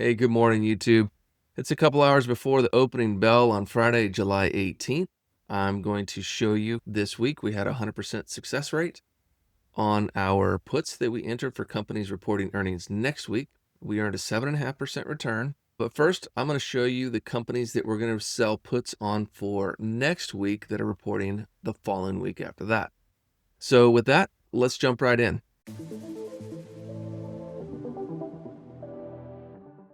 Hey, good morning, YouTube. It's a couple hours before the opening bell on Friday, July 18th. I'm going to show you this week we had a 100% success rate on our puts that we entered for companies reporting earnings next week. We earned a 7.5% return. But first, I'm going to show you the companies that we're going to sell puts on for next week that are reporting the following week after that. So with that, let's jump right in.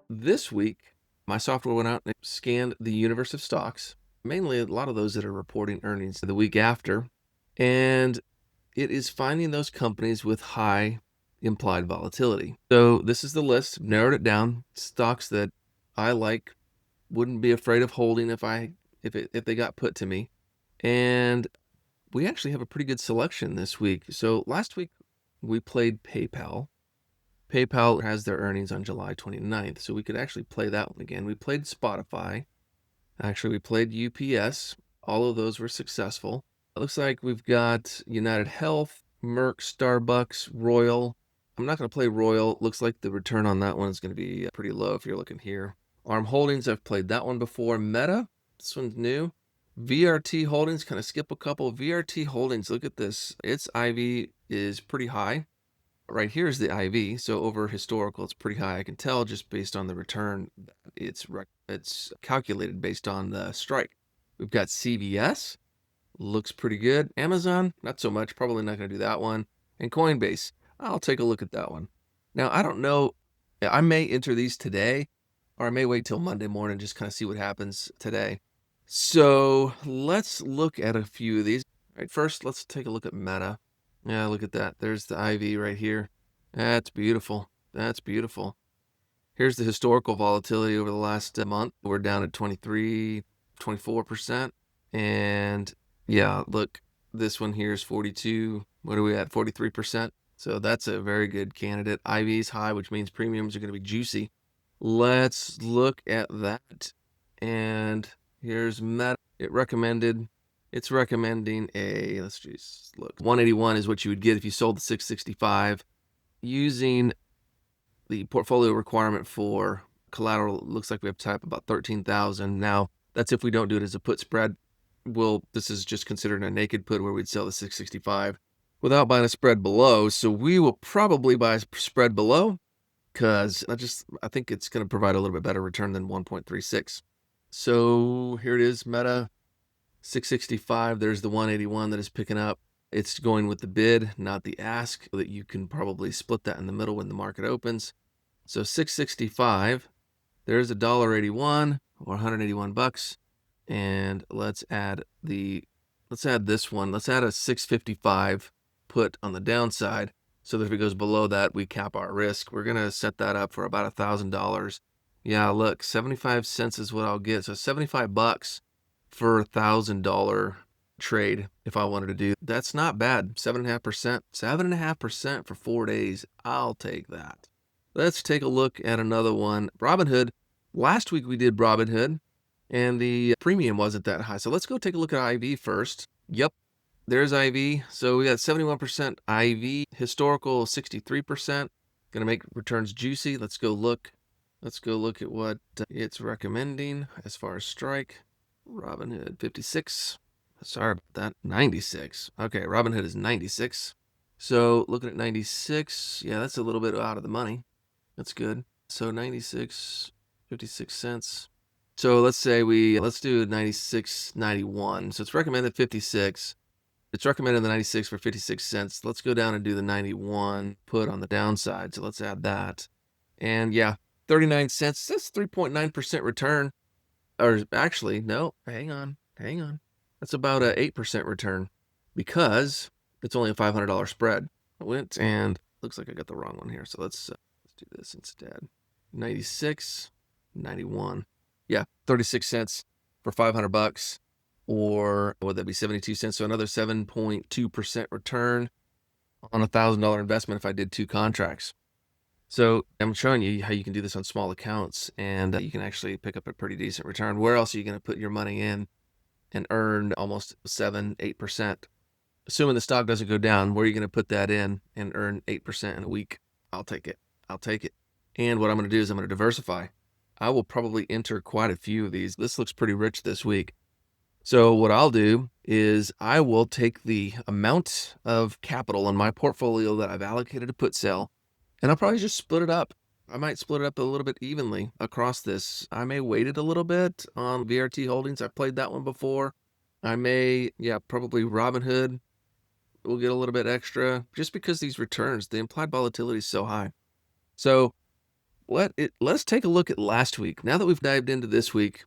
This week, my software went out and scanned the universe of stocks, mainly a lot of those that are reporting earnings the week after, and it is finding those companies with high implied volatility. So this is the list, narrowed it down, stocks that I like, wouldn't be afraid of holding if they got put to me. And we actually have a pretty good selection this week. So last week we played PayPal. PayPal has their earnings on July 29th, so we could actually play that one again. We played Spotify. Actually, we played UPS. All of those were successful. It looks like we've got United Health, Merck, Starbucks, Royal. I'm not going to play Royal. Looks like the return on that one is going to be pretty low if you're looking here. ARM Holdings, I've played that one before. Meta, this one's new. VRT Holdings, kind of skip a couple. VRT Holdings, look at this. Its IV is pretty high. Right here is the IV, so over historical, it's pretty high. I can tell just based on the return. It's calculated based on the strike. We've got CVS, looks pretty good. Amazon, not so much. Probably not going to do that one. And Coinbase, I'll take a look at that one. Now, I don't know. I may enter these today, or I may wait till Monday morning, just kind of see what happens today. So let's look at a few of these. All right, first, let's take a look at Meta. Yeah, look at that. There's the IV right here. That's beautiful. That's beautiful. Here's the historical volatility over the last month. We're down at 23, 24%. And yeah, look, this one here is 42. What are we at? 43%. So that's a very good candidate. IV is high, which means premiums are going to be juicy. Let's look at that. And here's Meta. It's recommending let's just look. 181 is what you would get if you sold the 665. Using the portfolio requirement for collateral, it looks like we have to type about 13,000. Now, that's if we don't do it as a put spread. This is just considered a naked put where we'd sell the 665 without buying a spread below. So we will probably buy a spread below because I think it's going to provide a little bit better return than 1.36. So here it is, Meta 665. There's the 181 that is picking up. It's going with the bid, not the ask, so that you can probably split that in the middle when the market opens. So 665, there's $1.81 or 181 bucks. And let's add this one. Let's add a 655 put on the downside so that if it goes below that, we cap our risk. We're going to set that up for about $1,000. Yeah, look, 75 cents is what I'll get. So 75 bucks for $1,000 trade if I wanted to do. That's not bad. 7.5%. 7.5% for 4 days. I'll take that. Let's take a look at another one. Robinhood. Last week we did Robinhood and the premium wasn't that high. So let's go take a look at IV first. Yep, there's IV. So we got 71% IV, historical 63%. Gonna make returns juicy. Let's go look at what it's recommending as far as strike. Robinhood 56. Sorry about that. 96. Okay, Robinhood is 96. So looking at 96, yeah, that's a little bit out of the money. That's good. So 96, 56 cents. So let's do 96.91. So it's recommended 56. It's recommended the 96 for 56 cents. Let's go down and do the 91 put on the downside. So let's add that. And yeah, 39 cents. That's 3.9% return. Or actually, no, hang on. That's about a 8% return because it's only a $500 spread. I went and looks like I got the wrong one here. So let's do this instead. 96, 91. Yeah, 36 cents for 500 bucks, or would that be 72 cents? So another 7.2% return on a $1,000 investment if I did 2 contracts. So I'm showing you how you can do this on small accounts, and you can actually pick up a pretty decent return. Where else are you going to put your money in and earn almost 7-8%? Assuming the stock doesn't go down, where are you going to put that in and earn 8% in a week? I'll take it. And what I'm going to do is I'm going to diversify. I will probably enter quite a few of these. This looks pretty rich this week. So what I'll do is I will take the amount of capital in my portfolio that I've allocated to put sell, and I'll probably just split it up. I might split it up a little bit evenly across this. I may weight it a little bit on VRT Holdings. I've played that one before. I may, probably Robinhood will get a little bit extra just because these returns, the implied volatility is so high. So let's take a look at last week. Now that we've dived into this week,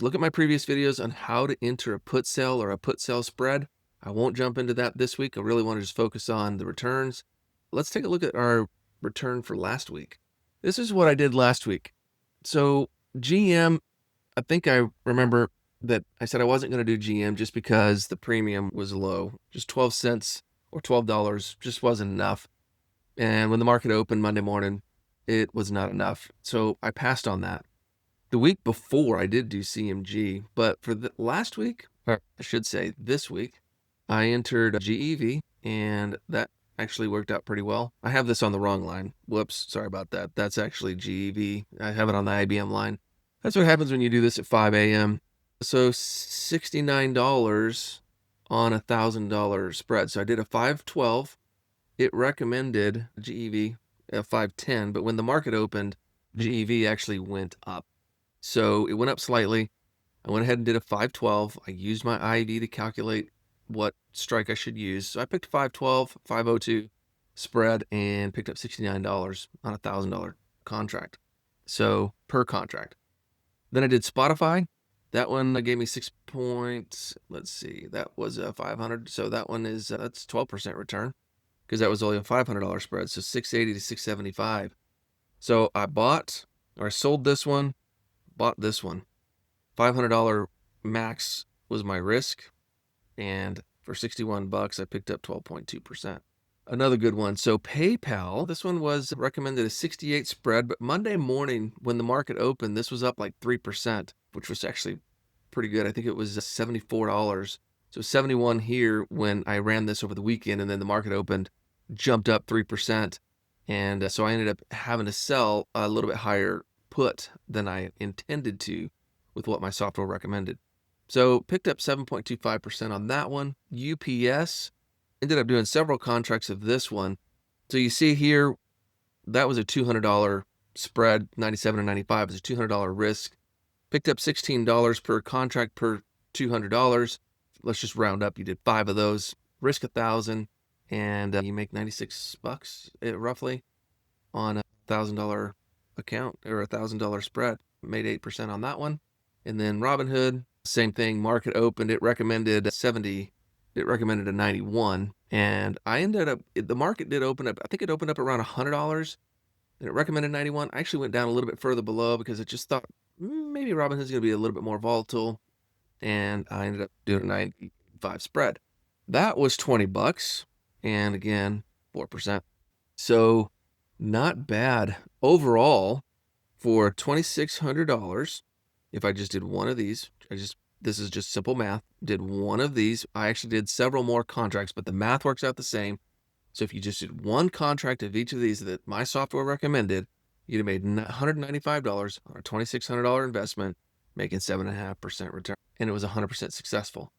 look at my previous videos on how to enter a put sell or a put sell spread. I won't jump into that this week. I really want to just focus on the returns. Let's take a look at our return for last week. This is what I did last week. So GM, I think I remember that I said I wasn't going to do GM just because the premium was low. Just 12 cents or $12 just wasn't enough. And when the market opened Monday morning, it was not enough. So I passed on that. The week before I did do CMG, but for the last week, or I should say this week, I entered GEV, and that actually worked out pretty well. I have this on the wrong line. Whoops, sorry about that. That's actually GEV. I have it on the IBM line. That's what happens when you do this at 5 a.m. So $69 on a $1,000 spread. So I did a 512. It recommended GEV at 510, but when the market opened, GEV actually went up. So it went up slightly. I went ahead and did a 512. I used my IED to calculate what strike I should use. So I picked 512, 502 spread and picked up $69 on a $1,000 contract. So per contract. Then I did Spotify. That one gave me 6 points. Let's see, that was a 500. So that one is, that's 12% return because that was only a $500 spread. So 680 to 675. So I bought or I sold this one, bought this one. $500 max was my risk, and for $61 I picked up 12.2%. Another good one. So PayPal, this one was recommended a 68 spread, but Monday morning when the market opened, this was up like 3%, which was actually pretty good. I think it was $74. So 71 here when I ran this over the weekend, and then the market opened, jumped up 3%. And so I ended up having to sell a little bit higher put than I intended to with what my software recommended. So picked up 7.25% on that one. UPS, ended up doing several contracts of this one. So you see here, that was a $200 spread, 97 and 95 is a $200 risk. Picked up $16 per contract per $200. Let's just round up. You did 5 of those, risk 1,000, and you make $96 roughly on a $1,000 account or a $1,000 spread. Made 8% on that one. And then Robinhood, same thing. Market opened. It recommended 70. It recommended a 91. And I ended up, the market did open up, I think it opened up around $100. And it recommended 91. I actually went down a little bit further below because it just thought maybe Robinhood's going to be a little bit more volatile. And I ended up doing a 95 spread. That was $20. And again, 4%. So not bad overall for $2,600. If I just did one of these, this is just simple math, did one of these. I actually did several more contracts, but the math works out the same. So if you just did one contract of each of these that my software recommended, you'd have made $195 on a $2,600 investment, making 7.5% return. And it was 100% successful.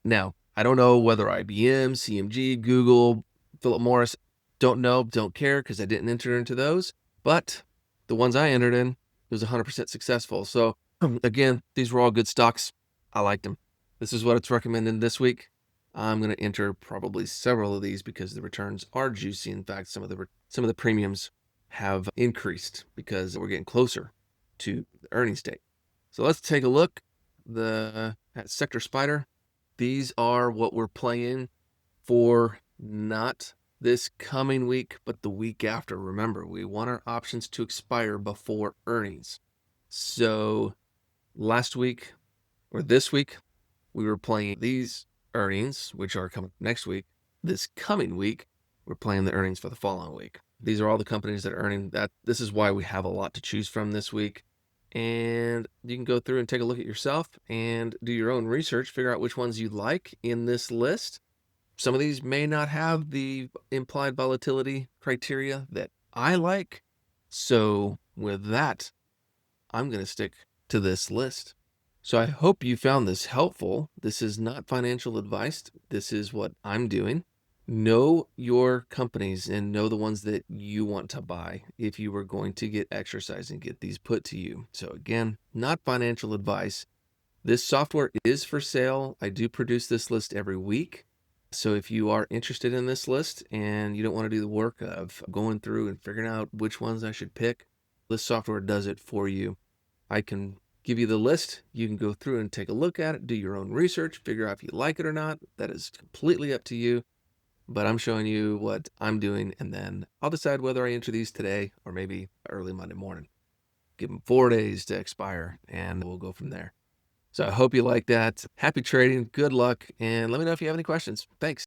Now, I don't know whether IBM, CMG, Google, Philip Morris, don't know, don't care because I didn't enter into those. But the ones I entered in, it was 100% successful. So again, these were all good stocks. I liked them. This is what it's recommended this week. I'm going to enter probably several of these because the returns are juicy. In fact, some of the premiums have increased because we're getting closer to the earnings date. So let's take a look at Sector Spider. These are what we're playing for not this coming week, but the week after. Remember, we want our options to expire before earnings. So last week or this week, we were playing these earnings, which are coming next week. This coming week, we're playing the earnings for the following week. These are all the companies that are earning that. This is why we have a lot to choose from this week. And you can go through and take a look at yourself and do your own research, figure out which ones you like in this list. Some of these may not have the implied volatility criteria that I like, So with that, I'm going to stick to this list. So I hope you found this helpful. This is not financial advice. This is what I'm doing. Know your companies and know the ones that you want to buy if you were going to get exercise and get these put to you. So again, not financial advice. This software is for sale. I do produce this list every week. So if you are interested in this list and you don't want to do the work of going through and figuring out which ones I should pick, this software does it for you. I can give you the list. You can go through and take a look at it, do your own research, figure out if you like it or not. That is completely up to you. But I'm showing you what I'm doing, and then I'll decide whether I enter these today or maybe early Monday morning. Give them 4 days to expire, and we'll go from there. So I hope you like that. Happy trading. Good luck. And let me know if you have any questions. Thanks.